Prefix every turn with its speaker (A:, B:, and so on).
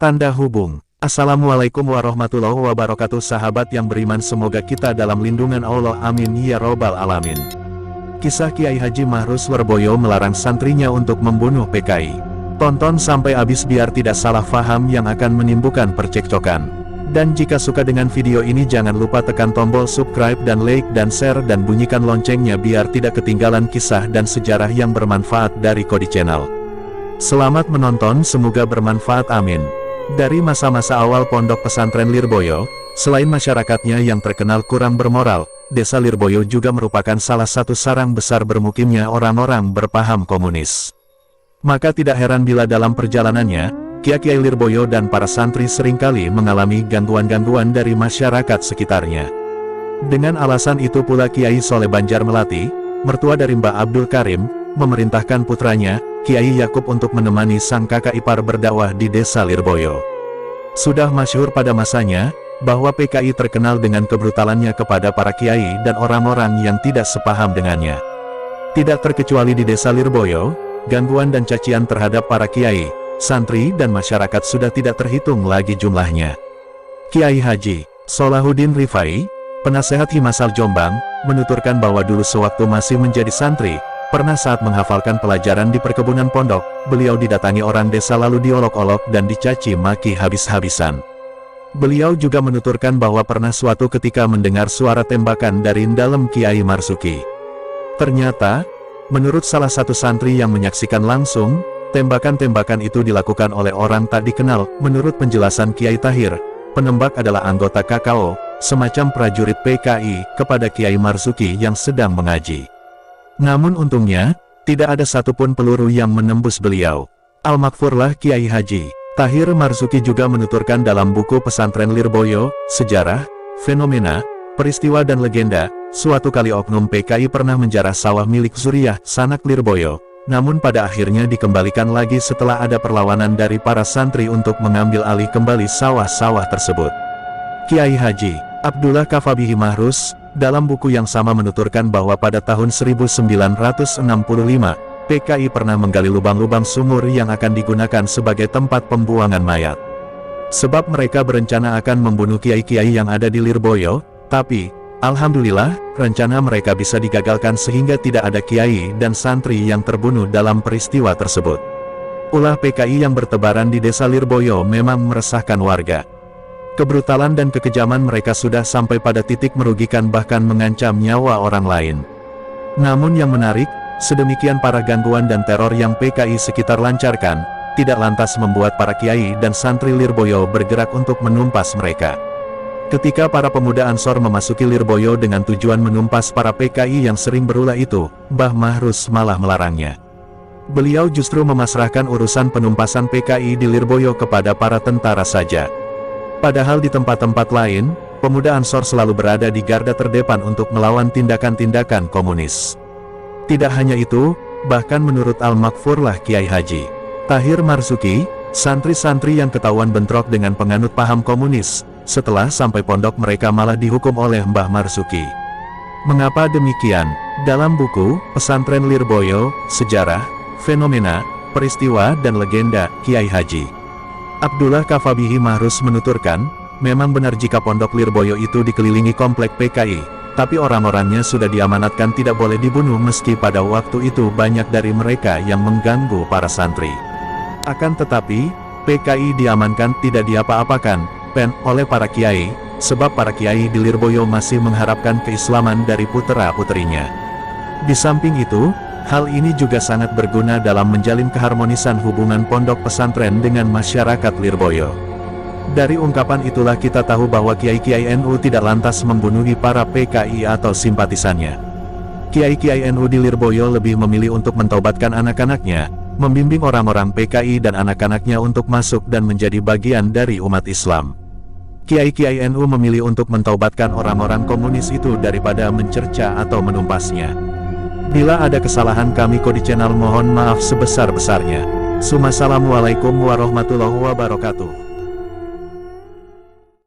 A: Tanda hubung. Assalamualaikum warahmatullahi wabarakatuh. Sahabat yang beriman, semoga kita dalam lindungan Allah, amin ya robbal alamin. Kisah Kiai Haji Mahrus Werboyo melarang santrinya untuk membunuh PKI. Tonton sampai habis biar tidak salah faham yang akan menimbulkan percekcokan. Dan jika suka dengan video ini, jangan lupa tekan tombol subscribe dan like dan share dan bunyikan loncengnya biar tidak ketinggalan kisah dan sejarah yang bermanfaat dari Kodi Channel. Selamat menonton, semoga bermanfaat, amin. Dari masa-masa awal pondok pesantren Lirboyo, selain masyarakatnya yang terkenal kurang bermoral, desa Lirboyo juga merupakan salah satu sarang besar bermukimnya orang-orang berpaham komunis. Maka tidak heran bila dalam perjalanannya, Kiai Lirboyo dan para santri seringkali mengalami gangguan-gangguan dari masyarakat sekitarnya. Dengan alasan itu pula Kiai Soleh Banjar Melati, mertua dari Mbah Abdul Karim, memerintahkan putranya, Kiai Yakub, untuk menemani sang kakak ipar berdakwah di desa Lirboyo. Sudah masyhur pada masanya, bahwa PKI terkenal dengan kebrutalannya kepada para kiai dan orang-orang yang tidak sepaham dengannya. Tidak terkecuali di desa Lirboyo, gangguan dan cacian terhadap para kiai, santri dan masyarakat sudah tidak terhitung lagi jumlahnya. Kiai Haji Solahuddin Rifai, penasehat Himasal Jombang, menuturkan bahwa dulu sewaktu masih menjadi santri, pernah saat menghafalkan pelajaran di perkebunan pondok, beliau didatangi orang desa lalu diolok-olok dan dicaci maki habis-habisan. Beliau juga menuturkan bahwa pernah suatu ketika mendengar suara tembakan dari dalam Kiai Marzuki. Ternyata, menurut salah satu santri yang menyaksikan langsung, tembakan-tembakan itu dilakukan oleh orang tak dikenal. Menurut penjelasan Kiai Tahir, penembak adalah anggota KKO, semacam prajurit PKI, kepada Kiai Marzuki yang sedang mengaji. Namun untungnya, tidak ada satupun peluru yang menembus beliau. Al-Makfurlah Kiai Haji Tahir Marzuki juga menuturkan dalam buku Pesantren Lirboyo, Sejarah, Fenomena, Peristiwa dan Legenda, suatu kali oknum PKI pernah menjarah sawah milik Zuriyah, sanak Lirboyo, namun pada akhirnya dikembalikan lagi setelah ada perlawanan dari para santri untuk mengambil alih kembali sawah-sawah tersebut. Kiai Haji Abdullah Kafabihi Mahrus, dalam buku yang sama menuturkan bahwa pada tahun 1965, PKI pernah menggali lubang-lubang sumur yang akan digunakan sebagai tempat pembuangan mayat. Sebab mereka berencana akan membunuh kiai-kiai yang ada di Lirboyo, tapi, alhamdulillah, rencana mereka bisa digagalkan sehingga tidak ada kiai dan santri yang terbunuh dalam peristiwa tersebut. Ulah PKI yang bertebaran di desa Lirboyo memang meresahkan warga. Kebrutalan dan kekejaman mereka sudah sampai pada titik merugikan bahkan mengancam nyawa orang lain. Namun yang menarik, sedemikian para gangguan dan teror yang PKI sekitar lancarkan, tidak lantas membuat para kiai dan santri Lirboyo bergerak untuk menumpas mereka. Ketika para pemuda Ansor memasuki Lirboyo dengan tujuan menumpas para PKI yang sering berulah itu, Mbah Mahrus malah melarangnya. Beliau justru memasrahkan urusan penumpasan PKI di Lirboyo kepada para tentara saja. Padahal di tempat-tempat lain, pemuda Ansor selalu berada di garda terdepan untuk melawan tindakan-tindakan komunis. Tidak hanya itu, bahkan menurut Al-Makfurlah Kiai Haji Tahir Marzuki, santri-santri yang ketahuan bentrok dengan penganut paham komunis, setelah sampai pondok mereka malah dihukum oleh Mbah Marzuki. Mengapa demikian? Dalam buku Pesantren Lirboyo, Sejarah, Fenomena, Peristiwa dan Legenda, Kiai Haji Abdullah Kafabihi Mahrus menuturkan, memang benar jika pondok Lirboyo itu dikelilingi komplek PKI, tapi orang-orangnya sudah diamanatkan tidak boleh dibunuh meski pada waktu itu banyak dari mereka yang mengganggu para santri. Akan tetapi, PKI diamankan tidak diapa-apakan, oleh para kiai, sebab para kiai di Lirboyo masih mengharapkan keislaman dari putra-putrinya. Di samping itu, hal ini juga sangat berguna dalam menjalin keharmonisan hubungan pondok pesantren dengan masyarakat Lirboyo. Dari ungkapan itulah kita tahu bahwa kiai-kiai NU tidak lantas membunuhi para PKI atau simpatisannya. Kiai-kiai NU di Lirboyo lebih memilih untuk mentaubatkan anak-anaknya, membimbing orang-orang PKI dan anak-anaknya untuk masuk dan menjadi bagian dari umat Islam. Kiai-kiai NU memilih untuk mentaubatkan orang-orang komunis itu daripada mencerca atau menumpasnya. Bila ada kesalahan kami Kodi Channel mohon maaf sebesar-besarnya. Assalamualaikum warahmatullahi wabarakatuh.